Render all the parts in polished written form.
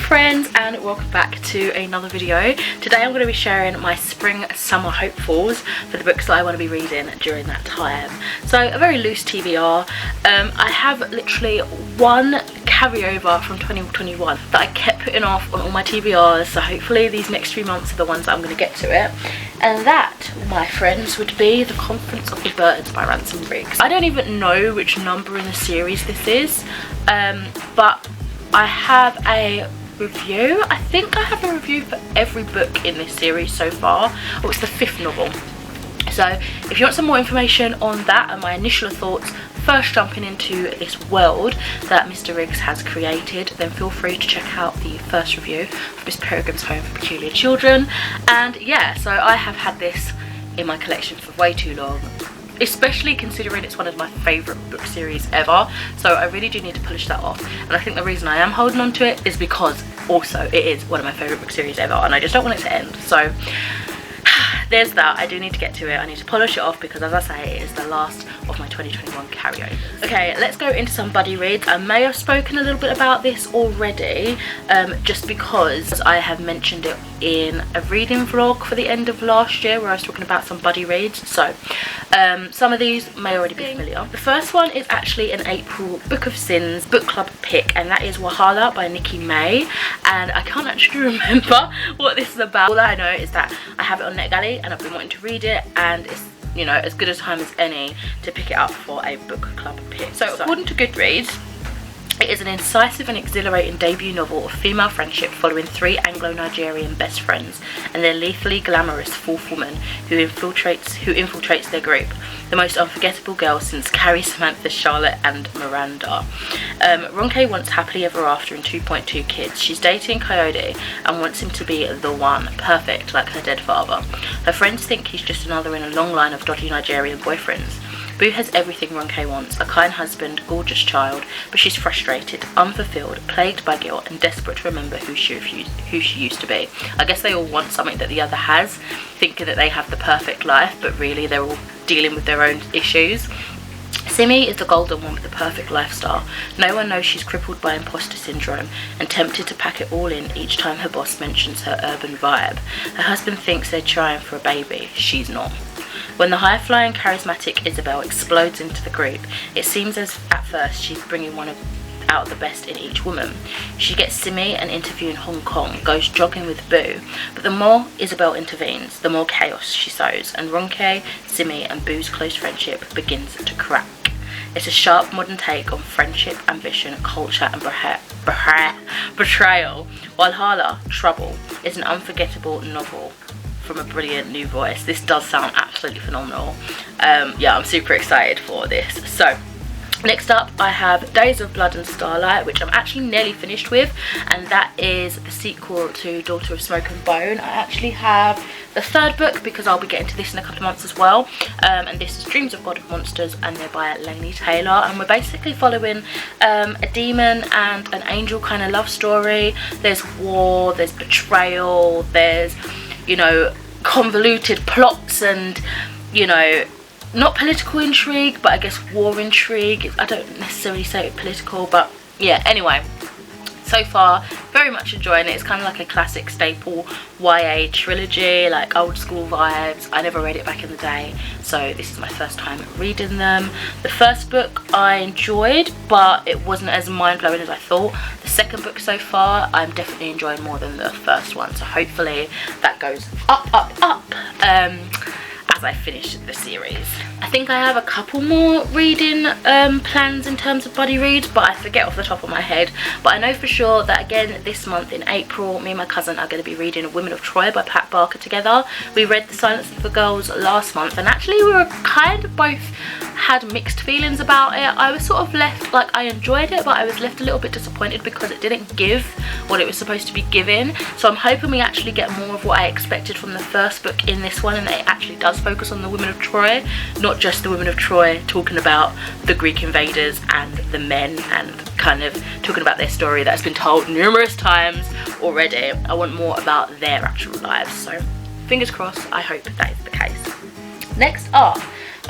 friends, and welcome back to another video. Today I'm going to be sharing my spring summer hopefuls for the books that I want to be reading during that time. So a very loose TBR. I have literally one carryover from 2021 that I kept putting off on all my TBRs, so hopefully these next 3 months are the ones that I'm going to get to it. And that, my friends, would be The Conference of the Birds by Ransom Riggs. I don't even know which number in the series this is, but I have a review. I think I have a review for every book in this series so far. Oh, it's the 5th novel. So if you want some more information on that and my initial thoughts first jumping into this world that Mr. Riggs has created, then feel free to check out the first review of Miss Peregrine's Home for Peculiar Children. And yeah, so I have had this in my collection for way too long, especially considering it's one of my favourite book series ever, so I really do need to polish that off. And I think the reason I am holding on to it is because also it is one of my favourite book series ever and I just don't want it to end. So there's that. I do need to get to it. I need to polish it off because, as I say, it is the last of my 2021 carryover. Okay, let's go into some buddy reads. I may have spoken a little bit about this already, just because I have mentioned it in a reading vlog for the end of last year where I was talking about some buddy reads. So some of these may already be familiar. The first one is actually an April Book of Sins book club pick, and that is Wahala by Nikki May. And I can't actually remember what this is about. All I know is that I have it on NetGalley and I've been wanting to read it, and it's, you know, as good a time as any to pick it up for a book club pick. So according to Goodreads, it is an incisive and exhilarating debut novel of female friendship following 3 Anglo-Nigerian best friends and their lethally glamorous 4th woman who infiltrates their group. The most unforgettable girl since Carrie, Samantha, Charlotte and Miranda. Ronke wants happily ever after and 2.2 kids. She's dating Coyote and wants him to be the one, perfect like her dead father. Her friends think he's just another in a long line of dodgy Nigerian boyfriends. Boo has everything Ronke wants, a kind husband, gorgeous child, but she's frustrated, unfulfilled, plagued by guilt and desperate to remember who she used to be. I guess they all want something that the other has, thinking that they have the perfect life, but really they're all dealing with their own issues. Simi is the golden one with the perfect lifestyle. No one knows she's crippled by imposter syndrome and tempted to pack it all in each time her boss mentions her urban vibe. Her husband thinks they're trying for a baby. She's not. When the high-flying, charismatic Isabel explodes into the group, it seems as at first she's bringing out the best in each woman. She gets Simi an interview in Hong Kong, goes jogging with Boo, but the more Isabel intervenes, the more chaos she sows, and Ronke, Simi and Boo's close friendship begins to crack. It's a sharp modern take on friendship, ambition, culture and betrayal, while Hala, Trouble, is an unforgettable novel from a brilliant new voice. This does sound absolutely phenomenal. Yeah, I'm super excited for this. So next up I have Days of Blood and Starlight, which I'm actually nearly finished with, and that is the sequel to Daughter of Smoke and Bone. I actually have the 3rd book because I'll be getting to this in a couple of months as well, and this is Dreams of God of Monsters, and they're by Laini Taylor, and we're basically following a demon and an angel kind of love story. There's war, there's betrayal, there's, you know, convoluted plots and, you know, not political intrigue, but I guess war intrigue. I don't necessarily say it political, but yeah, anyway, so far very much enjoying it. It's kind of like a classic staple YA trilogy, like old school vibes. I never read it back in the day, so this is my first time reading them. The first book I enjoyed, but it wasn't as mind-blowing as I thought. The second book so far I'm definitely enjoying more than the first one, so hopefully that goes up as I finish the series. I think I have a couple more reading plans in terms of buddy reads, but I forget off the top of my head. But I know for sure that again this month in April, me and my cousin are going to be reading Women of Troy by Pat Barker together. We read The Silence of the Girls last month, and actually we were kind of both had mixed feelings about it. I was sort of left, like, I enjoyed it, but I was left a little bit disappointed because it didn't give what it was supposed to be giving. So I'm hoping we actually get more of what I expected from the first book in this one, and it actually does focus on the women of Troy, not just the women of Troy talking about the Greek invaders and the men and kind of talking about their story that's been told numerous times already. I want more about their actual lives, so fingers crossed. I hope that is the case. Next up,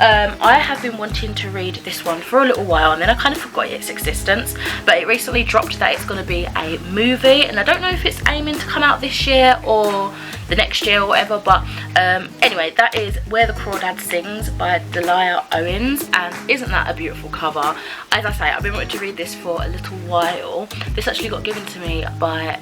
I have been wanting to read this one for a little while, and then I kind of forgot its existence, but it recently dropped that it's going to be a movie, and I don't know if it's aiming to come out this year or the next year or whatever, but anyway, that is Where the Crawdad Sings by Delia Owens, and isn't that a beautiful cover? As I say, I've been wanting to read this for a little while. This actually got given to me by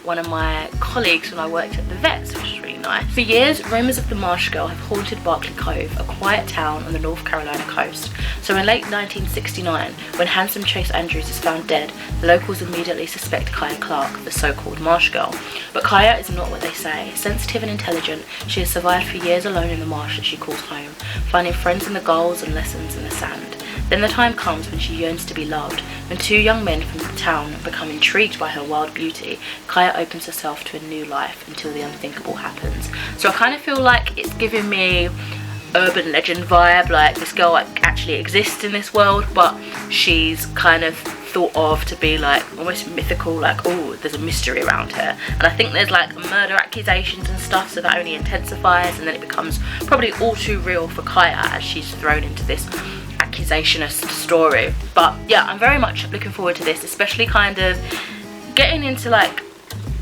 one of my colleagues when I worked at the Vets, which was really nice. For years, rumours of the Marsh Girl have haunted Barclay Cove, a quiet town on the North Carolina coast. So in late 1969, when handsome Chase Andrews is found dead, the locals immediately suspect Kaya Clark, the so-called Marsh Girl. But Kaya is not what they say. Sensitive and intelligent, she has survived for years alone in the marsh that she calls home, finding friends in the gulls and lessons in the sand. Then the time comes when she yearns to be loved. When two young men from the town become intrigued by her wild beauty, Kaya opens herself to a new life until the unthinkable happens. So I kind of feel like it's giving me urban legend vibe, like this girl like actually exists in this world, but she's kind of thought of to be like almost mythical, like, oh, there's a mystery around her. And I think there's like murder accusations and stuff, so that only intensifies, and then it becomes probably all too real for Kaya as she's thrown into this accusationist story. But yeah, I'm very much looking forward to this, especially kind of getting into like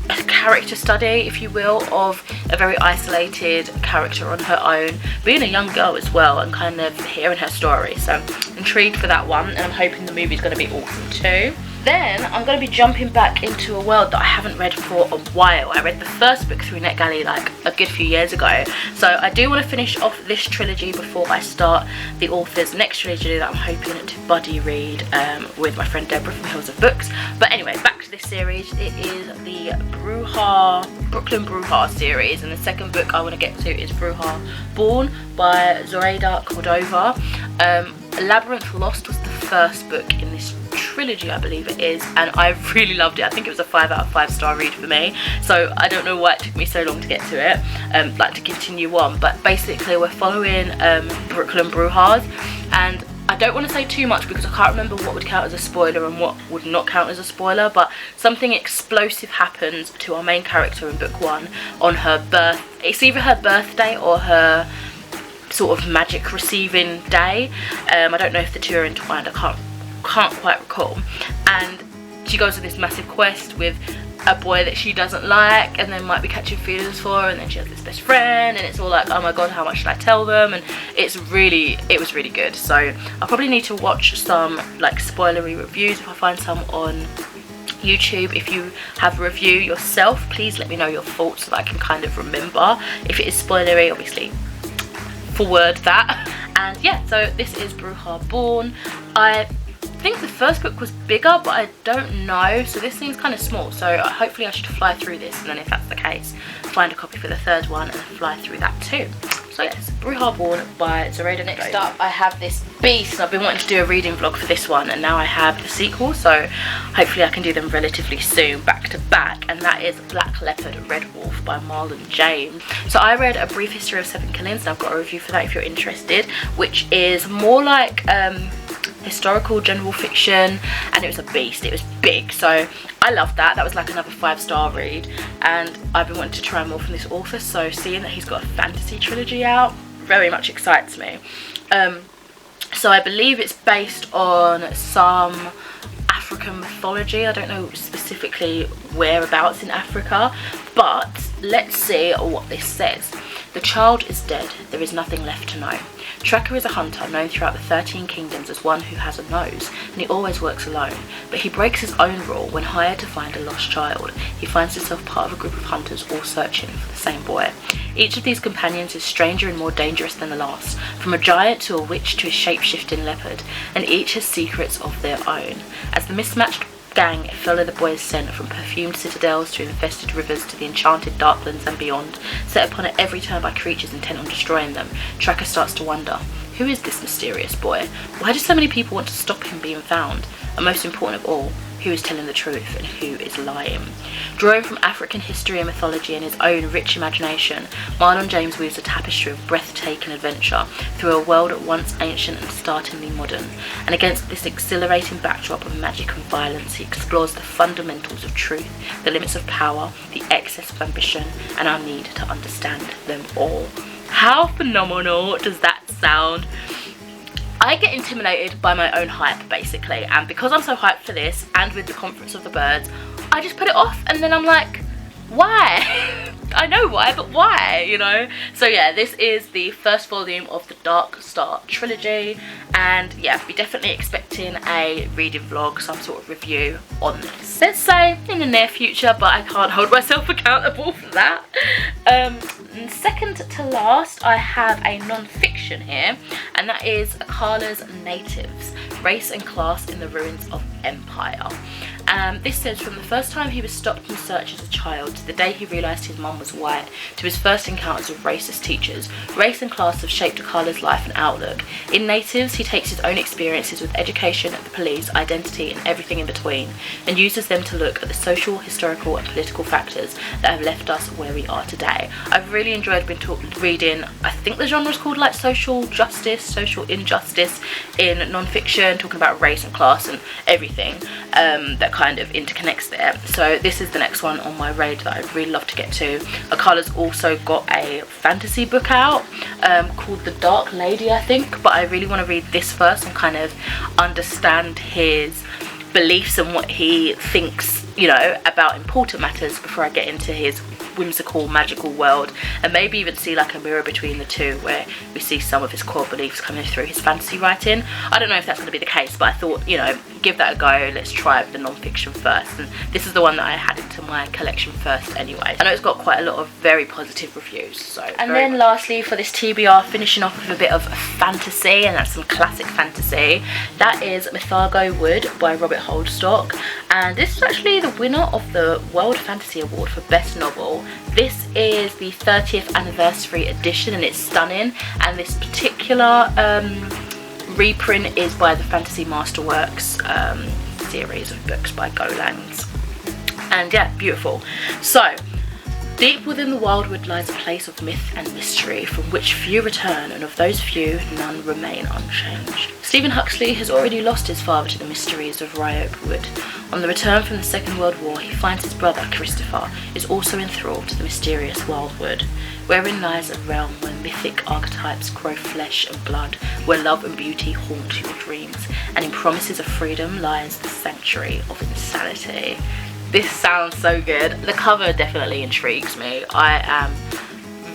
a character study, if you will, of a very isolated character on her own, being a young girl as well, and kind of hearing her story. So intrigued for that one, and I'm hoping the movie's going to be awesome too. Then I'm going to be jumping back into a world that I haven't read for a while. I read the first book through NetGalley like a good few years ago, so I do want to finish off this trilogy before I start the author's next trilogy that I'm hoping to buddy read with my friend Deborah from Hills of Books. But anyway, back to this series. It is the Brooklyn Bruja series, and the second book I want to get to is Bruja Born by Zoraida Cordova. Labyrinth Lost was the first book in this trilogy, I believe it is, and I really loved it. I think it was a 5 out of 5 star read for me, so I don't know why it took me so long to get to it, like to continue on. But basically we're following Brooklyn Brujas, and I don't want to say too much because I can't remember what would count as a spoiler and what would not count as a spoiler, but something explosive happens to our main character in book 1 on her birth. It's either her birthday or her sort of magic receiving day. I don't know if the two are entwined, I can't quite recall. And she goes on this massive quest with a boy that she doesn't like and then might be catching feelings for, and then she has this best friend, and it's all like, oh my god, how much should I tell them? And it was really good. So I probably need to watch some like spoilery reviews if I find some on YouTube. If you have a review yourself, please let me know your thoughts so that I can kind of remember. If it is spoilery, obviously forward that. And yeah, so this is Bruja Born. I think the first book was bigger, but I don't know, so this seems kind of small, so hopefully I should fly through this, and then if that's the case, find a copy for the third one and fly through that too. So yes, Bruja Born by Zoraida. Next up I have this beast. I've been wanting to do a reading vlog for this one, and now I have the sequel, so hopefully I can do them relatively soon back to back, and that is Black Leopard Red Wolf by Marlon James. So I read A Brief History of Seven Killings, and I've got a review for that if you're interested, which is more like historical general fiction, and it was a beast. It was big, so I loved that. That was like another 5-star read, and I've been wanting to try more from this author, so seeing that he's got a fantasy trilogy out very much excites me. So I believe it's based on some African mythology. I don't know specifically whereabouts in Africa, but let's see what this says. The child is dead. There is nothing left to know. Tracker is a hunter known throughout the 13 kingdoms as one who has a nose, and he always works alone. But he breaks his own rule when hired to find a lost child. He finds himself part of a group of hunters all searching for the same boy. Each of these companions is stranger and more dangerous than the last, from a giant to a witch to a shape-shifting leopard, and each has secrets of their own. As the mismatched gang follow the boy's scent from perfumed citadels to infested rivers to the enchanted darklands and beyond, set upon at every turn by creatures intent on destroying them, Tracker starts to wonder, who is this mysterious boy? Why do so many people want to stop him being found? And most important of all, who is telling the truth and who is lying? Drawing from African history and mythology and his own rich imagination, Marlon James weaves a tapestry of breathtaking adventure through a world at once ancient and startlingly modern. And against this exhilarating backdrop of magic and violence, he explores the fundamentals of truth, the limits of power, the excess of ambition, and our need to understand them all. How phenomenal does that sound? I get intimidated by my own hype basically, and because I'm so hyped for this and with the Conference of the Birds, I just put it off, and then I'm like, why? I know why, but why, you know? So yeah, this is the first volume of the Dark Star trilogy, and yeah, be definitely expecting a reading vlog, some sort of review on this. Let's say in the near future, but I can't hold myself accountable for that. Second to last, I have a non-fiction here, and that is Akala's Natives, Race and Class in the Ruins of Empire. This says, from the first time he was stopped in search as a child to the day he realised his mum was white, to his first encounters with racist teachers, race and class have shaped Akala's life and outlook. In Natives, he takes his own experiences with education, the police, identity and everything in between, and uses them to look at the social, historical and political factors that have left us where we are today. I've really enjoyed reading, I think the genre is called like social justice, social injustice in non-fiction, talking about race and class and everything that kind of interconnects there. So this is the next one on my raid that I'd really love to get to. Akala's also got a fantasy book out called The Dark Lady, I think, but I really want to read this first and kind of understand his beliefs and what he thinks, you know, about important matters before I get into his whimsical magical world, and maybe even see like a mirror between the two where we see some of his core beliefs coming through his fantasy writing. I don't know if that's going to be the case, but I thought, you know, give that a go. Let's try the non-fiction first, and this is the one that I had into my collection first anyway. I know it's got quite a lot of very positive reviews. So, and then lastly for this TBR, finishing off with a bit of fantasy, and that's some classic fantasy. That is Mythago Wood by Robert Holdstock, and this is actually the winner of the World Fantasy Award for Best Novel. This is the 30th anniversary edition and it's stunning, and this particular reprint is by the Fantasy Masterworks series of books by Golangs, and yeah, beautiful. So deep within the wildwood lies a place of myth and mystery from which few return, and of those few none remain unchanged. Stephen Huxley has already lost his father to the mysteries of Ryope Wood. On the return from the Second World War, he finds his brother Christopher is also enthralled to the mysterious wildwood, wherein lies a realm where mythic archetypes grow flesh and blood, where love and beauty haunt your dreams, and in promises of freedom lies the sanctuary of insanity. This sounds so good. The cover definitely intrigues me. I am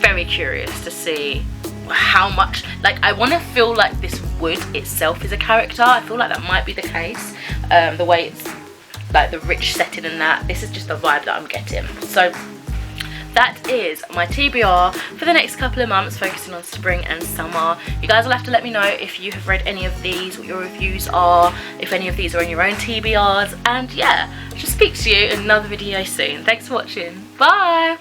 very curious to see how much, like, I want to feel like this wood itself is a character. I feel like that might be the case. The way it's like the rich setting and that. This is just the vibe that I'm getting. So that is my TBR for the next couple of months, focusing on spring and summer. You guys will have to let me know if you have read any of these, what your reviews are, if any of these are in your own TBRs, and yeah, I'll just speak to you in another video soon. Thanks for watching. Bye!